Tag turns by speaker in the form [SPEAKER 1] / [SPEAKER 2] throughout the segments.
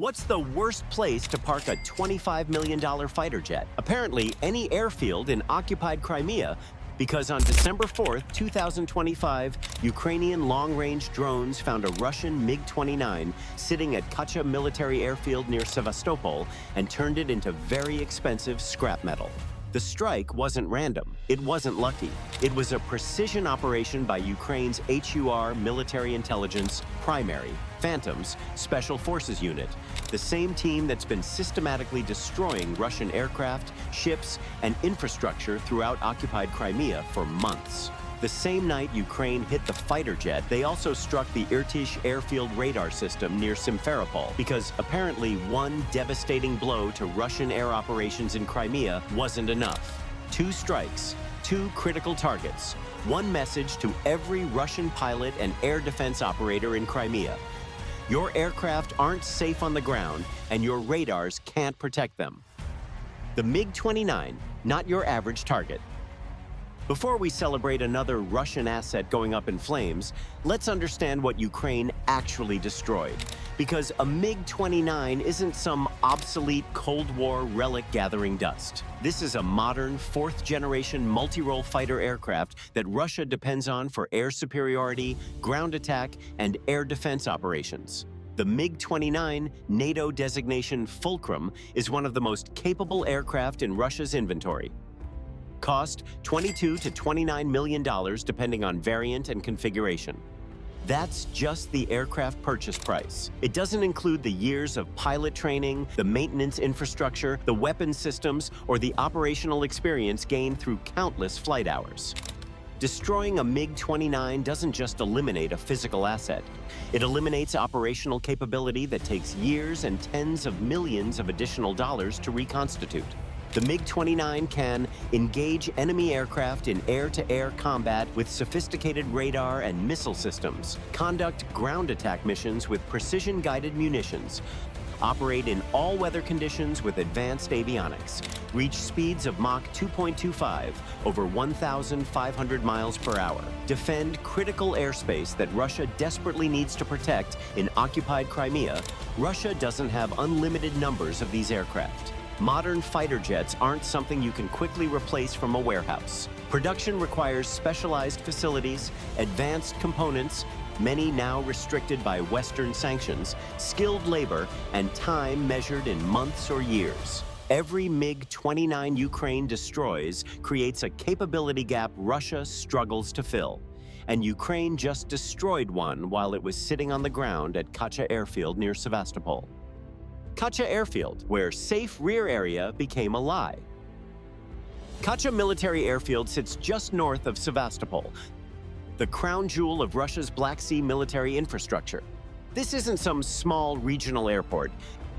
[SPEAKER 1] What's the worst place to park a $25 million fighter jet? Apparently, any airfield in occupied Crimea, because on December 4th, 2025, Ukrainian long-range drones found a Russian MiG-29 sitting at Kacha military airfield near Sevastopol and turned it into very expensive scrap metal. The strike wasn't random. It wasn't lucky. It was a precision operation by Ukraine's HUR military intelligence primary, Phantoms, Special Forces Unit, the same team that's been systematically destroying Russian aircraft, ships, and infrastructure throughout occupied Crimea for months. The same night Ukraine hit the fighter jet, they also struck the Irtysh airfield radar system near Simferopol, because apparently one devastating blow to Russian air operations in Crimea wasn't enough. 2 strikes, 2 critical targets, one message to every Russian pilot and air defense operator in Crimea. Your aircraft aren't safe on the ground, and your radars can't protect them. The MiG-29, not your average target. Before we celebrate another Russian asset going up in flames, let's understand what Ukraine actually destroyed. Because a MiG-29 isn't some obsolete Cold War relic gathering dust. This is a modern, 4th-generation multi-role fighter aircraft that Russia depends on for air superiority, ground attack, and air defense operations. The MiG-29, NATO designation Fulcrum, is one of the most capable aircraft in Russia's inventory. Cost $22 to $29 million depending on variant and configuration. That's just the aircraft purchase price. It doesn't include the years of pilot training, the maintenance infrastructure, the weapon systems, or the operational experience gained through countless flight hours. Destroying a MiG-29 doesn't just eliminate a physical asset. It eliminates operational capability that takes years and tens of millions of additional dollars to reconstitute. The MiG-29 can engage enemy aircraft in air-to-air combat with sophisticated radar and missile systems, conduct ground attack missions with precision-guided munitions, operate in all-weather conditions with advanced avionics, reach speeds of Mach 2.25 over 1,500 miles per hour, defend critical airspace that Russia desperately needs to protect in occupied Crimea. Russia doesn't have unlimited numbers of these aircraft. Modern fighter jets aren't something you can quickly replace from a warehouse. Production requires specialized facilities, advanced components, many now restricted by Western sanctions, skilled labor, and time measured in months or years. Every MiG-29 Ukraine destroys creates a capability gap Russia struggles to fill. And Ukraine just destroyed one while it was sitting on the ground at Kacha Airfield near Sevastopol. Kacha Airfield, where safe rear area became a lie. Kacha military airfield sits just north of Sevastopol, the crown jewel of Russia's Black Sea military infrastructure. This isn't some small regional airport.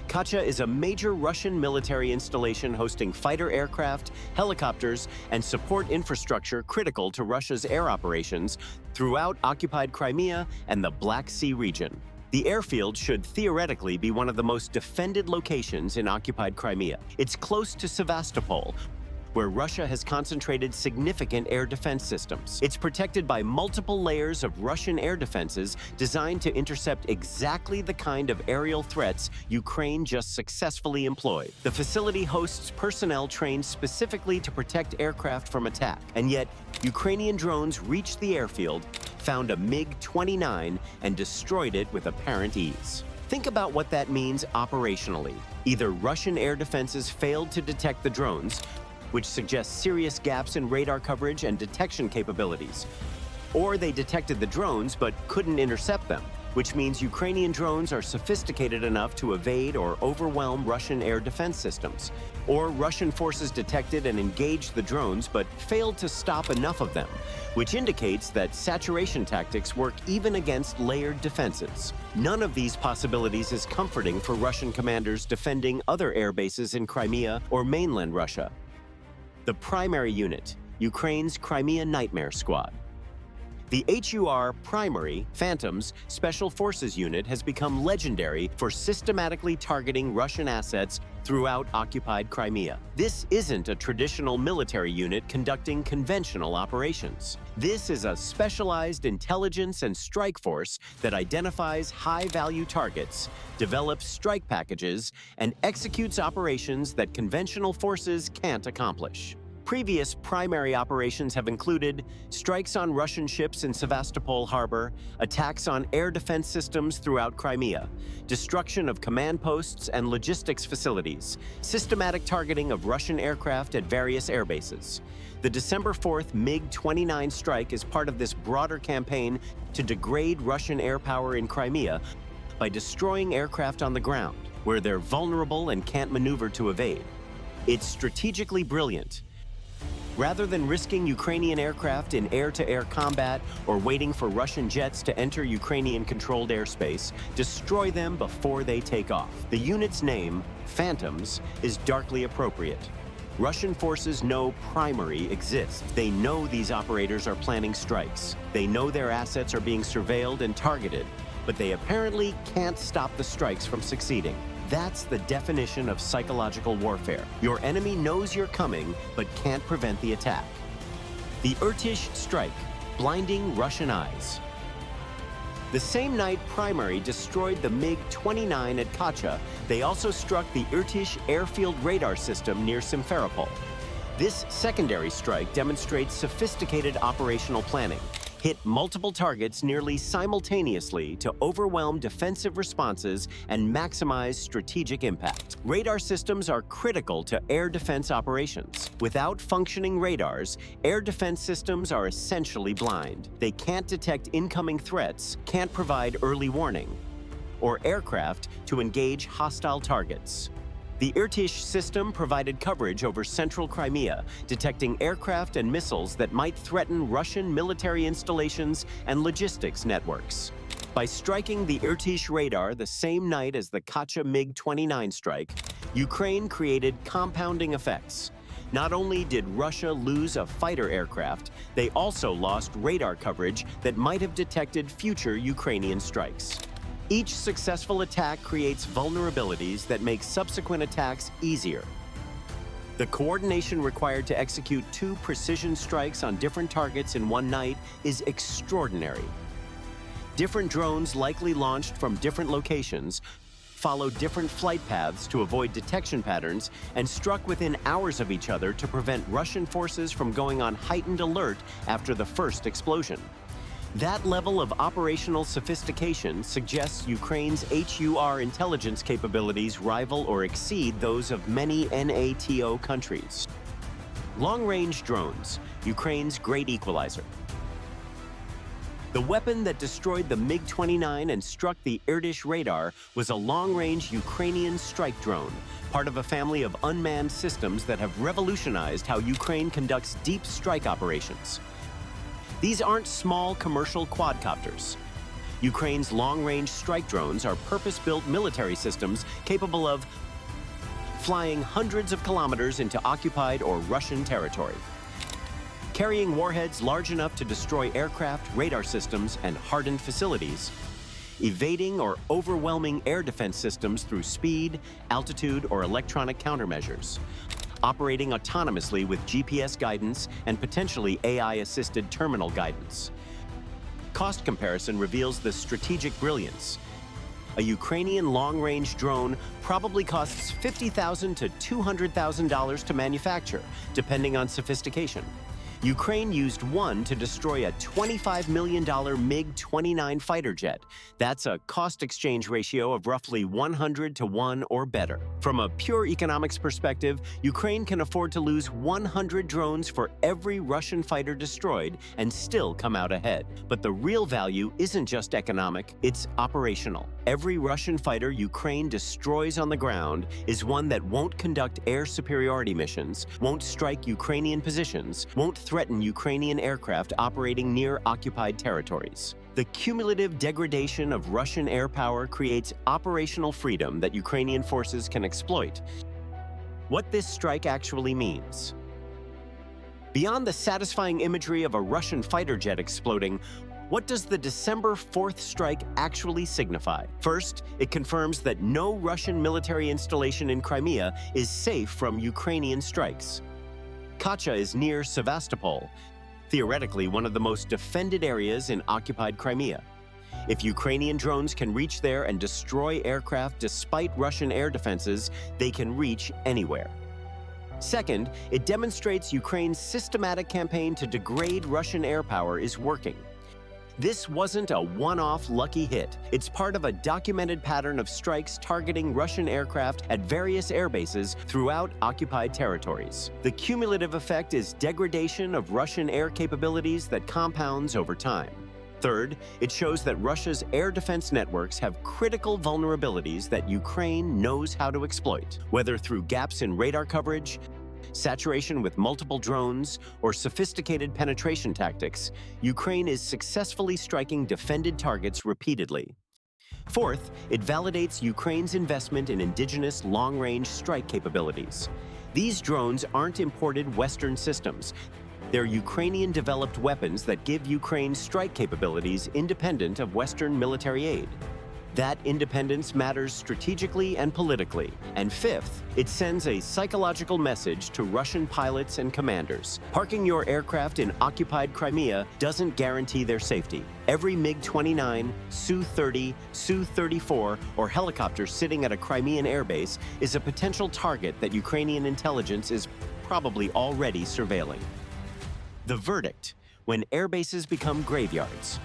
[SPEAKER 1] Kacha is a major Russian military installation hosting fighter aircraft, helicopters, and support infrastructure critical to Russia's air operations throughout occupied Crimea and the Black Sea region. The airfield should theoretically be one of the most defended locations in occupied Crimea. It's close to Sevastopol, where Russia has concentrated significant air defense systems. It's protected by multiple layers of Russian air defenses designed to intercept exactly the kind of aerial threats Ukraine just successfully employed. The facility hosts personnel trained specifically to protect aircraft from attack, and yet Ukrainian drones reached the airfield, found a MiG-29, and destroyed it with apparent ease. Think about what that means operationally. Either Russian air defenses failed to detect the drones, which suggests serious gaps in radar coverage and detection capabilities, or they detected the drones but couldn't intercept them, which means Ukrainian drones are sophisticated enough to evade or overwhelm Russian air defense systems. Or Russian forces detected and engaged the drones but failed to stop enough of them, which indicates that saturation tactics work even against layered defenses. None of these possibilities is comforting for Russian commanders defending other air bases in Crimea or mainland Russia. The primary unit, Ukraine's Crimea Nightmare Squad. The HUR primary, Phantoms, Special Forces Unit has become legendary for systematically targeting Russian assets throughout occupied Crimea. This isn't a traditional military unit conducting conventional operations. This is a specialized intelligence and strike force that identifies high-value targets, develops strike packages, and executes operations that conventional forces can't accomplish. Previous primary operations have included strikes on Russian ships in Sevastopol harbor, attacks on air defense systems throughout Crimea, destruction of command posts and logistics facilities, systematic targeting of Russian aircraft at various air bases. The December 4th MiG-29 strike is part of this broader campaign to degrade Russian air power in Crimea by destroying aircraft on the ground, where they're vulnerable and can't maneuver to evade. It's strategically brilliant. Rather than risking Ukrainian aircraft in air-to-air combat or waiting for Russian jets to enter Ukrainian-controlled airspace, destroy them before they take off. The unit's name, Phantoms, is darkly appropriate. Russian forces know primary exists. They know these operators are planning strikes. They know their assets are being surveilled and targeted, but they apparently can't stop the strikes from succeeding. That's the definition of psychological warfare. Your enemy knows you're coming, but can't prevent the attack. The Irtish strike, blinding Russian eyes. The same night primary destroyed the MiG-29 at Kacha, they also struck the Irtish airfield radar system near Simferopol. This secondary strike demonstrates sophisticated operational planning, hit multiple targets nearly simultaneously to overwhelm defensive responses and maximize strategic impact. Radar systems are critical to air defense operations. Without functioning radars, air defense systems are essentially blind. They can't detect incoming threats, can't provide early warning, or aircraft to engage hostile targets. The Irtish system provided coverage over central Crimea, detecting aircraft and missiles that might threaten Russian military installations and logistics networks. By striking the Irtish radar the same night as the Kacha MiG-29 strike, Ukraine created compounding effects. Not only did Russia lose a fighter aircraft, they also lost radar coverage that might have detected future Ukrainian strikes. Each successful attack creates vulnerabilities that make subsequent attacks easier. The coordination required to execute 2 precision strikes on different targets in one night is extraordinary. Different drones, likely launched from different locations, followed different flight paths to avoid detection patterns and struck within hours of each other to prevent Russian forces from going on heightened alert after the first explosion. That level of operational sophistication suggests Ukraine's HUR intelligence capabilities rival or exceed those of many NATO countries. Long-range drones, Ukraine's great equalizer. The weapon that destroyed the MiG-29 and struck the Irtish radar was a long-range Ukrainian strike drone, part of a family of unmanned systems that have revolutionized how Ukraine conducts deep strike operations. These aren't small commercial quadcopters. Ukraine's long-range strike drones are purpose-built military systems capable of flying hundreds of kilometers into occupied or Russian territory, carrying warheads large enough to destroy aircraft, radar systems, and hardened facilities, evading or overwhelming air defense systems through speed, altitude, or electronic countermeasures, operating autonomously with GPS guidance and potentially AI-assisted terminal guidance. Cost comparison reveals the strategic brilliance. A Ukrainian long-range drone probably costs $50,000 to $200,000 to manufacture, depending on sophistication. Ukraine used one to destroy a $25 million MiG-29 fighter jet. That's a cost exchange ratio of roughly 100 to 1 or better. From a pure economics perspective, Ukraine can afford to lose 100 drones for every Russian fighter destroyed and still come out ahead. But the real value isn't just economic, it's operational. Every Russian fighter Ukraine destroys on the ground is one that won't conduct air superiority missions, won't strike Ukrainian positions, won't threaten Ukrainian aircraft operating near occupied territories. The cumulative degradation of Russian air power creates operational freedom that Ukrainian forces can exploit. What this strike actually means. Beyond the satisfying imagery of a Russian fighter jet exploding, What does the December 4th strike actually signify? First, it confirms that no Russian military installation in Crimea is safe from Ukrainian strikes. Kacha is near Sevastopol, theoretically one of the most defended areas in occupied Crimea. If Ukrainian drones can reach there and destroy aircraft despite Russian air defenses, they can reach anywhere. Second, it demonstrates Ukraine's systematic campaign to degrade Russian air power is working. This wasn't a one-off lucky hit. It's part of a documented pattern of strikes targeting Russian aircraft at various air bases throughout occupied territories. The cumulative effect is degradation of Russian air capabilities that compounds over time. Third, it shows that Russia's air defense networks have critical vulnerabilities that Ukraine knows how to exploit, whether through gaps in radar coverage, saturation with multiple drones, or sophisticated penetration tactics. Ukraine is successfully striking defended targets repeatedly. Fourth, it validates Ukraine's investment in indigenous long-range strike capabilities. These drones aren't imported Western systems. They're Ukrainian-developed weapons that give Ukraine strike capabilities independent of Western military aid. That independence matters strategically and politically. And fifth, it sends a psychological message to Russian pilots and commanders. Parking your aircraft in occupied Crimea doesn't guarantee their safety. Every MiG-29, Su-30, Su-34, or helicopter sitting at a Crimean airbase is a potential target that Ukrainian intelligence is probably already surveilling. The verdict: when airbases become graveyards.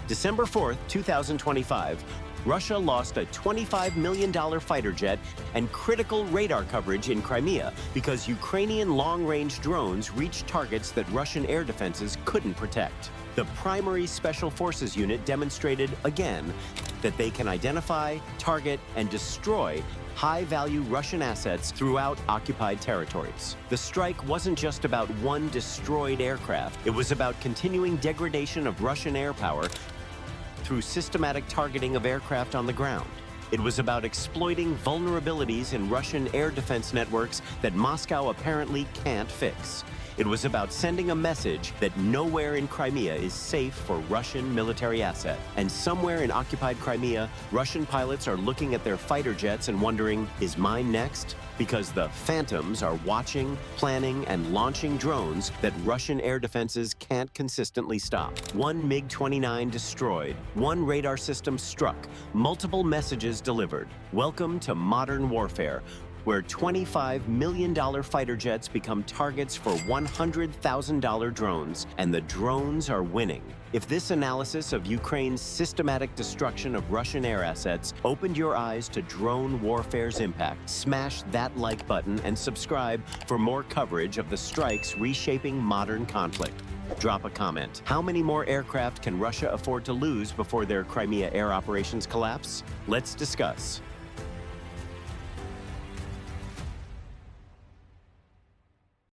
[SPEAKER 1] December 4th, 2025, Russia lost a $25 million fighter jet and critical radar coverage in Crimea because Ukrainian long-range drones reached targets that Russian air defenses couldn't protect. The primary Special Forces unit demonstrated again that they can identify, target, and destroy high-value Russian assets throughout occupied territories. The strike wasn't just about one destroyed aircraft. It was about continuing degradation of Russian air power through systematic targeting of aircraft on the ground. It was about exploiting vulnerabilities in Russian air defense networks that Moscow apparently can't fix. It was about sending a message that nowhere in Crimea is safe for Russian military asset. And somewhere in occupied Crimea, Russian pilots are looking at their fighter jets and wondering, is mine next? Because the Phantoms are watching, planning, and launching drones that Russian air defenses can't consistently stop. One MiG-29 destroyed, one radar system struck, multiple messages delivered. Welcome to modern warfare, where $25 million fighter jets become targets for $100,000 drones, and the drones are winning. If this analysis of Ukraine's systematic destruction of Russian air assets opened your eyes to drone warfare's impact, smash that like button and subscribe for more coverage of the strikes reshaping modern conflict. Drop a comment. How many more aircraft can Russia afford to lose before their Crimea air operations collapse? Let's discuss.